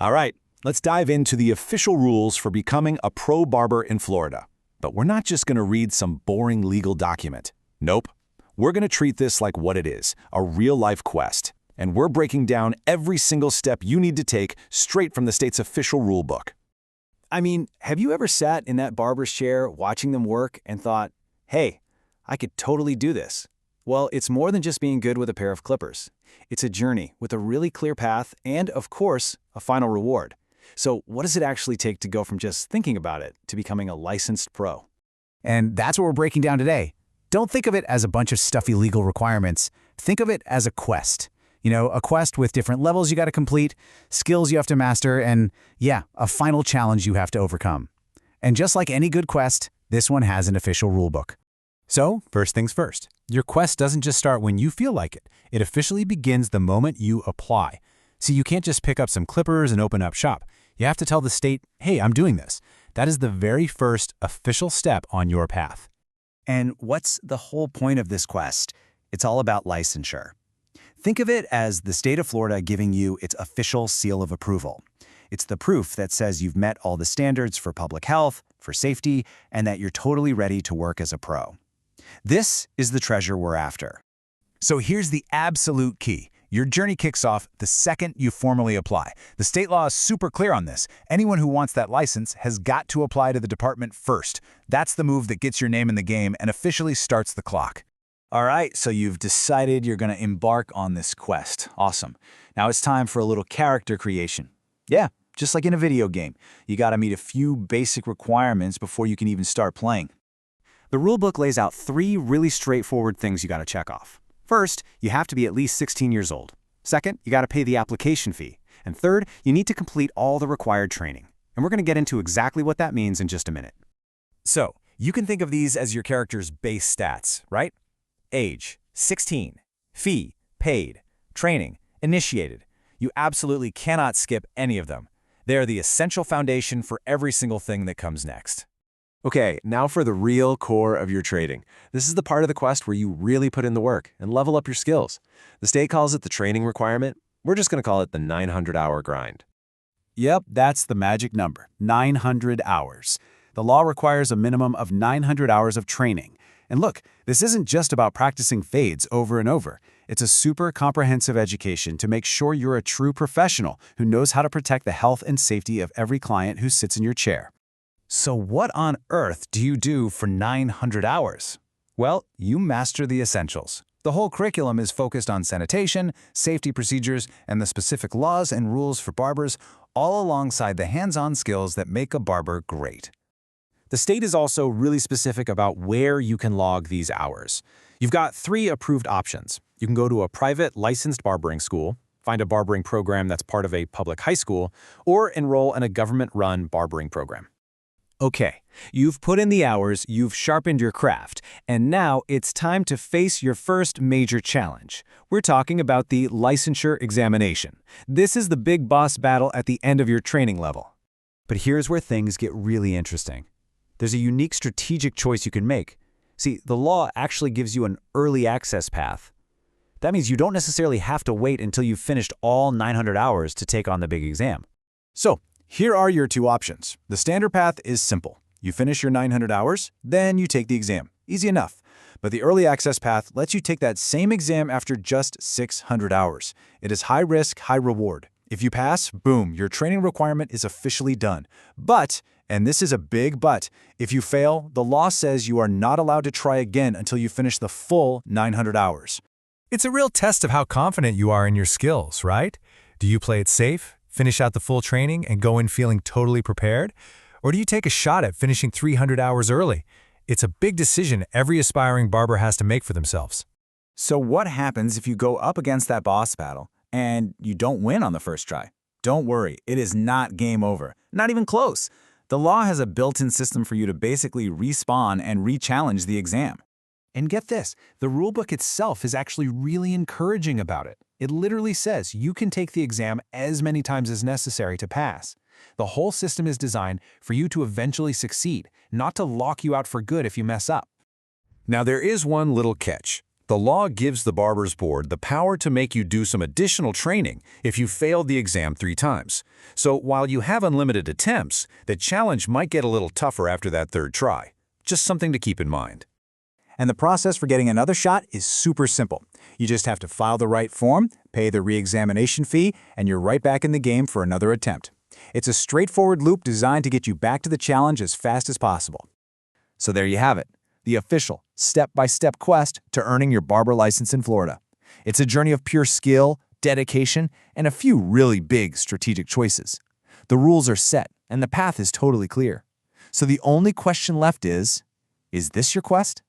All right, let's dive into the official rules for becoming a pro barber in Florida. But we're not just going to read some boring legal document. Nope. We're going to treat this like what it is, a real-life quest. And we're breaking down every single step you need to take straight from the state's official rule book. I mean, have you ever sat in that barber's chair watching them work and thought, hey, I could totally do this? Well, it's more than just being good with a pair of clippers. It's a journey with a really clear path and, of course, a final reward. So what does it actually take to go from just thinking about it to becoming a licensed pro? And that's what we're breaking down today. Don't think of it as a bunch of stuffy legal requirements. Think of it as a quest. A quest with different levels you got to complete, skills you have to master, and yeah, a final challenge you have to overcome. And just like any good quest, this one has an official rulebook. So, first things first, your quest doesn't just start when you feel like it. It officially begins the moment you apply. See, you can't just pick up some clippers and open up shop. You have to tell the state, hey, I'm doing this. That is the very first official step on your path. And what's the whole point of this quest? It's all about licensure. Think of it as the state of Florida giving you its official seal of approval. It's the proof that says you've met all the standards for public health, for safety, and that you're totally ready to work as a pro. This is the treasure we're after. So here's the absolute key. Your journey kicks off the second you formally apply. The state law is super clear on this. Anyone who wants that license has got to apply to the department first. That's the move that gets your name in the game and officially starts the clock. All right, so you've decided you're going to embark on this quest. Awesome. Now it's time for a little character creation. Yeah, just like in a video game. You got to meet a few basic requirements before you can even start playing. The rulebook lays out 3 really straightforward things you got to check off. First, you have to be at least 16 years old. Second, you got to pay the application fee. And third, you need to complete all the required training. And we're going to get into exactly what that means in just a minute. So, you can think of these as your character's base stats, right? Age, 16. Fee, paid. Training, initiated. You absolutely cannot skip any of them. They are the essential foundation for every single thing that comes next. Okay, now for the real core of your trading. This is the part of the quest where you really put in the work and level up your skills. The state calls it the training requirement. We're just going to call it the 900-hour grind. Yep, that's the magic number, 900 hours. The law requires a minimum of 900 hours of training. And look, this isn't just about practicing fades over and over. It's a super comprehensive education to make sure you're a true professional who knows how to protect the health and safety of every client who sits in your chair. So what on earth do you do for 900 hours? Well, you master the essentials. The whole curriculum is focused on sanitation, safety procedures, and the specific laws and rules for barbers, all alongside the hands-on skills that make a barber great. The state is also really specific about where you can log these hours. You've got 3 approved options. You can go to a private licensed barbering school, find a barbering program that's part of a public high school, or enroll in a government-run barbering program. Okay, you've put in the hours, you've sharpened your craft, and now it's time to face your first major challenge. We're talking about the licensure examination. This is the big boss battle at the end of your training level. But here's where things get really interesting. There's a unique strategic choice you can make. See, the law actually gives you an early access path. That means you don't necessarily have to wait until you've finished all 900 hours to take on the big exam. So, here are your 2 options. The standard path is simple. You finish your 900 hours, then you take the exam. Easy enough. But the early access path lets you take that same exam after just 600 hours. It is high risk, high reward. If you pass, boom, your training requirement is officially done. But, and this is a big but, if you fail, the law says you are not allowed to try again until you finish the full 900 hours. It's a real test of how confident you are in your skills, right? Do you play it safe, finish out the full training, and go in feeling totally prepared? Or do you take a shot at finishing 300 hours early? It's a big decision every aspiring barber has to make for themselves. So what happens if you go up against that boss battle and you don't win on the first try? Don't worry, it is not game over. Not even close. The law has a built-in system for you to basically respawn and re-challenge the exam. And get this, the rulebook itself is actually really encouraging about it. It literally says you can take the exam as many times as necessary to pass. The whole system is designed for you to eventually succeed, not to lock you out for good if you mess up. Now there is one little catch. The law gives the Barber's Board the power to make you do some additional training if you failed the exam 3 times. So while you have unlimited attempts, the challenge might get a little tougher after that 3rd try. Just something to keep in mind. And the process for getting another shot is super simple. You just have to file the right form, pay the re-examination fee, and you're right back in the game for another attempt. It's a straightforward loop designed to get you back to the challenge as fast as possible. So there you have it, the official, step-by-step quest to earning your barber license in Florida. It's a journey of pure skill, dedication, and a few really big strategic choices. The rules are set, and the path is totally clear. So the only question left is this your quest?